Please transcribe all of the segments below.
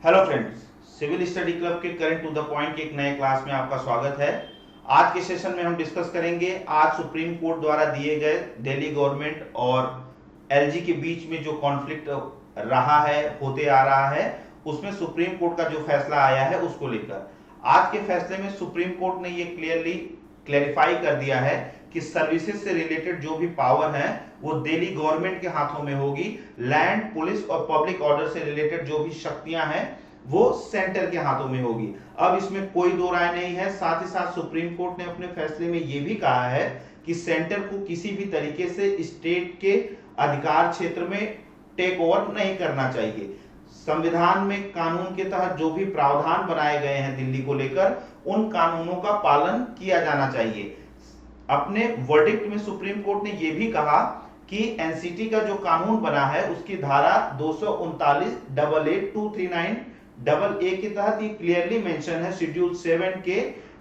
Hello friends, civil study club के current to the point के एक नए क्लास में आपका स्वागत है। आज के सेशन में हम डिस्कस करेंगे आज सुप्रीम कोर्ट द्वारा दिए गए दिल्ली गवर्नमेंट और एलजी के बीच में जो कॉन्फ्लिक्ट रहा है, होते आ रहा है, उसमें सुप्रीम कोर्ट का जो फैसला आया है उसको लेकर। आज के फैसले में सुप्रीम कोर्ट ने ये क्लियरली क्लैरिफाई कर दिया है कि सर्विसेज से रिलेटेड जो भी पावर है वो दिल्ली गवर्नमेंट के हाथों में होगी। लैंड, पुलिस और पब्लिक ऑर्डर से रिलेटेड जो भी शक्तियां हैं वो सेंटर के हाथों में होगी। अब इसमें कोई दो राय नहीं है। साथ ही साथ सुप्रीम कोर्ट ने अपने फैसले में यह भी कहा है कि सेंटर को किसी भी तरीके से स्टेट के अधिकार क्षेत्र में टेक ओवर नहीं करना चाहिए। संविधान में कानून के तहत जो भी प्रावधान बनाए गए हैं दिल्ली को लेकर, उन कानूनों का पालन किया जाना चाहिए। अपने वर्डिक्ट में सुप्रीम कोर्ट ने यह भी कहा कि एनसीटी का जो कानून बना है उसकी धारा 239 के तहत ये क्लियरली मेंशन है शेड्यूल 7 के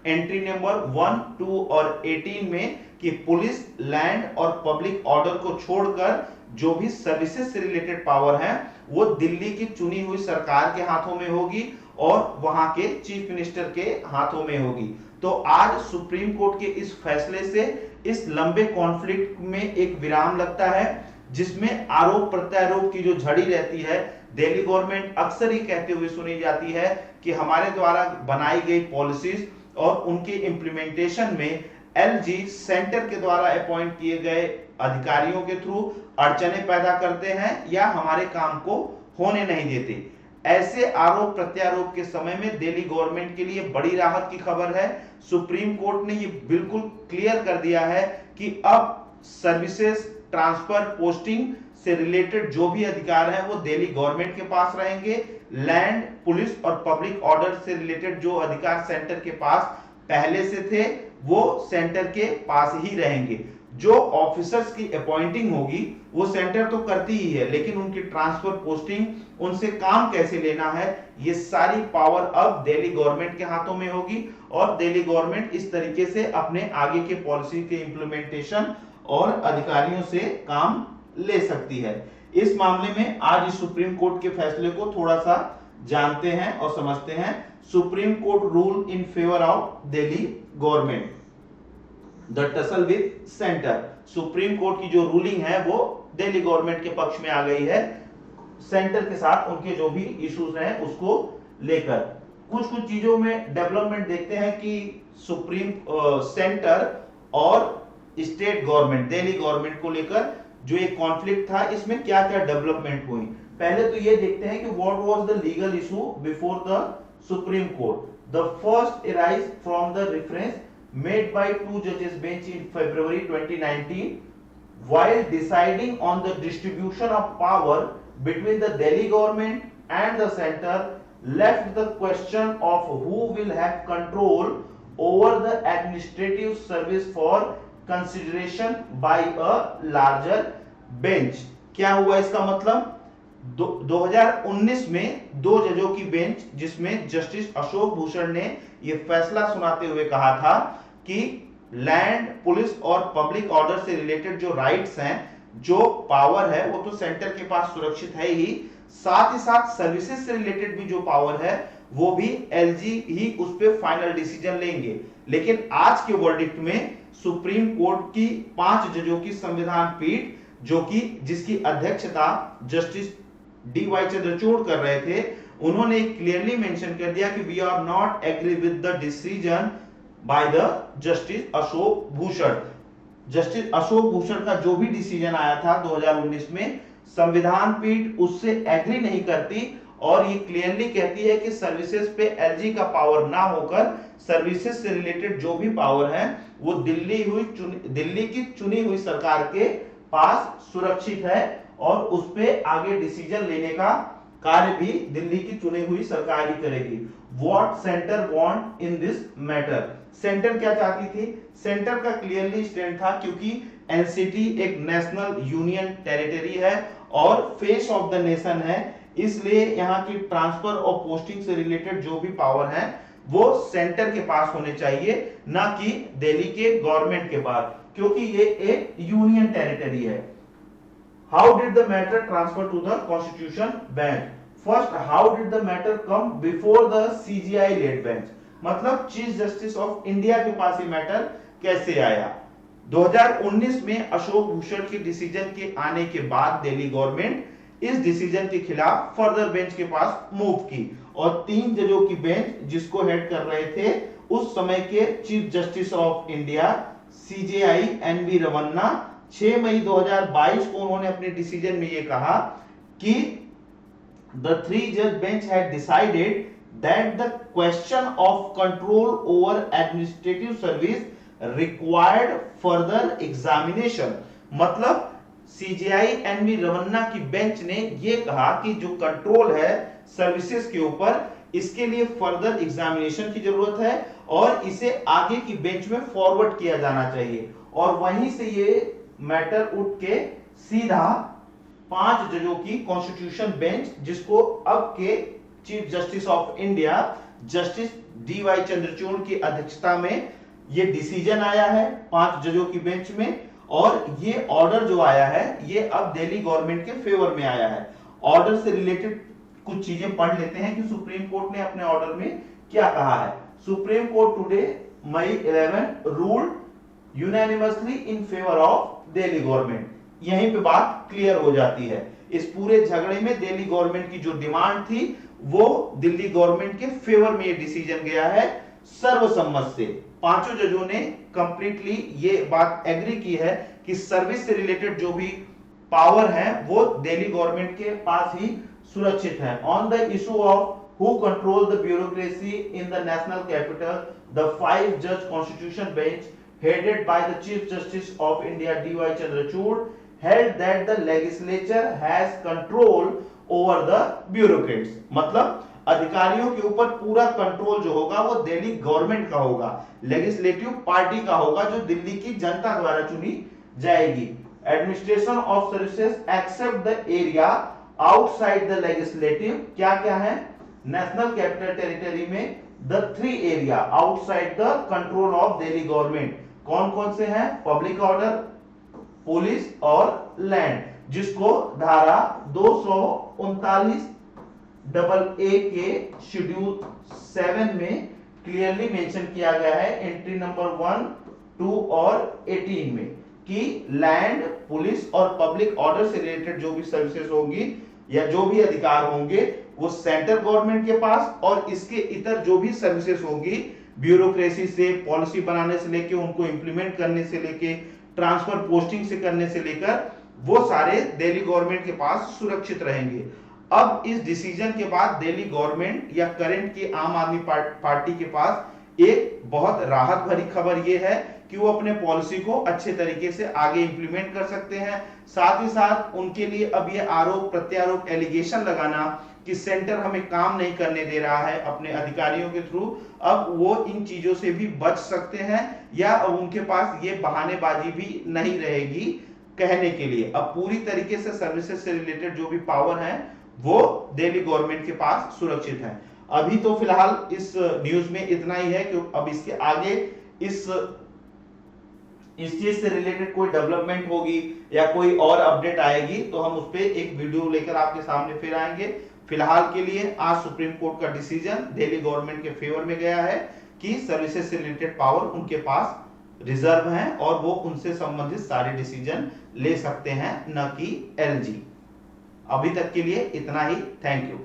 एंट्री नंबर 1, 2 और 18 में कि पुलिस, लैंड और पब्लिक ऑर्डर को छोड़कर जो भी सर्विसेज से रिलेटेड पावर है वो दिल्ली की चुनी हुई सरकार के हाथों में होगी और वहां के चीफ मिनिस्टर के हाथों में होगी। तो आज सुप्रीम कोर्ट के इस फैसले से इस लंबे कॉन्फ्लिक्ट में एक विराम लगता है, जिसमें आरोप प्रत्यारोप की जो झड़ी रहती है। दिल्ली गवर्नमेंट अक्सर ही कहते हुए सुनी जाती है कि हमारे द्वारा बनाई गई पॉलिसीज और उनके इंप्लीमेंटेशन में एलजी सेंटर के द्वारा अपॉइंट किए गए अधिकारियों के थ्रू अड़चने पैदा करते हैं या हमारे काम को होने नहीं देते। ऐसे आरोप प्रत्यारोप के समय में दिल्ली गवर्नमेंट के लिए बड़ी राहत की खबर है। सुप्रीम कोर्ट ने ये बिल्कुल क्लियर कर दिया है कि अब सर्विसेज, ट्रांसफर, पोस्टिंग से रिलेटेड जो भी अधिकार हैं वो दिल्ली गवर्नमेंट के पास रहेंगे। लैंड, पुलिस और पब्लिक ऑर्डर से रिलेटेड जो अधिकार सेंटर के पास पहले से थे वो सेंटर के पास ही रहेंगे। जो ऑफिसर्स की अपॉइंटिंग होगी वो सेंटर तो करती ही है, लेकिन उनकी ट्रांसफर, पोस्टिंग, उनसे काम कैसे लेना है, ये सारी पावर अब दिल्ली गवर्नमेंट के हाथों में होगी और दिल्ली गवर्नमेंट इस तरीके से अपने आगे के पॉलिसी के इंप्लीमेंटेशन और अधिकारियों से काम ले सकती है। इस मामले में आज इस सुप्रीम कोर्ट के फैसले को थोड़ा सा जानते हैं और समझते हैं। Supreme court rule in favour of Delhi government, the tussle with centre. Supreme court की जो रूलिंग है वो दिल्ली गवर्नमेंट के पक्ष में आ गई है, सेंटर के साथ उनके जो भी इश्यूज हैं उसको लेकर। कुछ कुछ चीजों में डेवलपमेंट देखते हैं कि सुप्रीम सेंटर और स्टेट गवर्नमेंट, दिल्ली गवर्नमेंट को लेकर जो एक कॉन्फ्लिक्ट था, इसमें क्या क्या डेवलपमेंट हुई। पहले तो ये देखते हैं कि what was the legal issue before the supreme court. The first arise from the reference made by two judges bench in February 2019 while deciding on the distribution of power between the Delhi government and the center, left the question of who will have control over the administrative service for consideration by a larger bench। क्या हुआ इसका मतलब? 2019 में दो जजों की bench, जिसमें justice Ashok Bhushan ने यह फैसला सुनाते हुए कहा था कि लैंड, पुलिस और पब्लिक ऑर्डर से रिलेटेड जो राइट्स हैं, जो पावर है, वो तो सेंटर के पास सुरक्षित है ही, साथ ही साथ सर्विसेज से रिलेटेड भी जो पावर है वो भी एलजी ही उस पे फाइनल डिसीजन लेंगे। लेकिन आज के वर्डिक्ट में सुप्रीम कोर्ट की 5 जजों की संविधान पीठ, जो कि जिसकी अध्यक्षता जस्टिस डी.वाई. चंद्रचूड़ कर रहे थे, उन्होंने क्लियरली मेंशन कर दिया कि we are not agree with the decision by the Justice Ashok Bhushan. Justice Ashok Bhushan का जो भी डिसीजन आया था 2019 में, संविधान पीठ उससे एग्री नहीं करती और ये क्लियरली कहती है कि सर्विसेज पे एलजी का पावर ना होकर सर्विसेज से रिलेटेड जो भी पावर है वो दिल्ली की चुनी हुई सरकार के पास सुरक्षित है और उस पे आगे डिसीजन लेने का कार्य भी दिल्ली की चुनी हुई सरकार ही करेगी। What centre want in this matter? Centre क्या चाहती थी? सेंटर का क्लियरली स्टैंड था, क्योंकि एनसीटी एक नेशनल यूनियन टेरिटरी है और फेस ऑफ द नेशन है, इसलिए यहाँ की ट्रांसफर और पोस्टिंग से रिलेटेड जो भी पावर है वो सेंटर के पास होने चाहिए, ना कि दिल्ली के गवर्नमेंट के पास, क्योंकि ये एक यूनियन टेरिटरी है। How did the matter transfer to the Constitution Bench? First how did the matter come before the CJI led bench, मतलब चीफ जस्टिस ऑफ इंडिया के पास ये मैटर कैसे आया। 2019 में अशोक भूषण के डिसीजन के आने के बाद दिल्ली गवर्नमेंट इस डिसीजन के खिलाफ फर्दर बेंच के पास मूव की और 3 जजों की बेंच जिसको हेड कर रहे थे उस समय के Chief Justice of India CJI N V Ramana, 6 मई 2022 को उन्होंने अपने डिसीजन में ये कहा कि the 3-judge bench had decided that the question of control over administrative service required further examination, मतलब सीजीआई एनवी रमन्ना की बेंच ने ये कहा कि जो कंट्रोल है सर्विसेज के ऊपर इसके लिए फर्दर एग्जामिनेशन की जरूरत है और इसे आगे की बेंच में फॉरवर्ड किया जाना चाहिए। और वहीं से ये मैटर उठ के सीधा 5 जजों की कॉन्स्टिट्यूशन बेंच, जिसको अब के Chief Justice of India Justice D Y Chandrachud की अध्यक्षता में ये डिसीजन आया है 5 जजों की बेंच में। और ये ऑर्डर जो आया है ये अब दिल्ली गवर्नमेंट के फेवर में आया है। ऑर्डर से रिलेटेड कुछ चीजें पढ़ लेते हैं कि सुप्रीम कोर्ट ने अपने ऑर्डर में क्या कहा है। Supreme Court today May 11 ruled unanimously in favour of Delhi government. यहीं पे बात क्लियर हो जाती है। इस पूरे झगड़े में दिल्ली गवर्नमेंट की जो डिमांड थी वो दिल्ली गवर्नमेंट के फेवर में ये डिसीजन गया है सर्वसम्मत से। 5 जजों ने कंप्लीटली ये बात एग्री की है कि सर्विस से रिलेटेड जो भी पावर है वो दिल्ली गवर्नमेंट के पास ही सुरक्षित है। On the issue of who control the bureaucracy in the national capital, the 5 जज constitution bench headed by the Chief Justice of India D.Y. Chandrachud held that the legislature has control over the bureaucrats, मतलब अधिकारियों के ऊपर पूरा control जो होगा वो Delhi government का होगा, लेजिस्लेटिव पार्टी का होगा जो दिल्ली की जनता द्वारा चुनी जाएगी। Administration of services except the area outside the legislative, क्या क्या है नेशनल कैपिटल टेरिटरी में the 3 area outside the control of Delhi government, कौन कौन से हैं, पब्लिक ऑर्डर, पुलिस और लैंड, जिसको धारा 239 AA के शेड्यूल 7 में क्लियरली मेंशन किया गया है एंट्री नंबर 1, 2 और 18 में कि लैंड, पुलिस और पब्लिक ऑर्डर से रिलेटेड जो भी सर्विसेज होंगी या जो भी अधिकार होंगे वो सेंट्रल गवर्नमेंट के पास, और इसके इतर जो भी सर्विसेज होगी ब्यूरोक्रेसी से पॉलिसी बनाने से लेके उनको इंप्लीमेंट करने से लेके ट्रांसफर पोस्टिंग से करने से लेकर वो सारे दिल्ली गवर्नमेंट के पास सुरक्षित रहेंगे। अब इस डिसीजन के बाद दिल्ली गवर्नमेंट या करंट की आम आदमी पार्टी के पास एक बहुत राहत भरी खबर ये है कि वो अपने पॉलिसी को अच्छे तरीके से आगे इंप्लीमेंट कर सकते हैं। साथ ही साथ उनके लिए अब ये आरोप प्रत्यारोप एलिगेशन लगाना कि सेंटर हमें काम नहीं करने दे रहा है अपने अधिकारियों के थ्रू, अब वो इन चीजों से भी बच सकते हैं या अब उनके पास ये बहानेबाजी भी नहीं रहेगी कहने के लिए। अब पूरी तरीके से सर्विसेज से रिलेटेड जो भी पावर है वो दिल्ली गवर्नमेंट के पास सुरक्षित है। अभी तो फिलहाल इस न्यूज में इतना ही है कि अब इसके आगे इस चीज से रिलेटेड कोई डेवलपमेंट होगी या कोई और अपडेट आएगी तो हम उस पर एक वीडियो लेकर आपके सामने फिर आएंगे। फिलहाल के लिए आज सुप्रीम कोर्ट का डिसीजन दिल्ली गवर्नमेंट के फेवर में गया है कि सर्विसेज से रिलेटेड पावर उनके पास रिजर्व है और वो उनसे संबंधित सारे डिसीजन ले सकते हैं, न कि एलजी। अभी तक के लिए इतना ही। Thank you.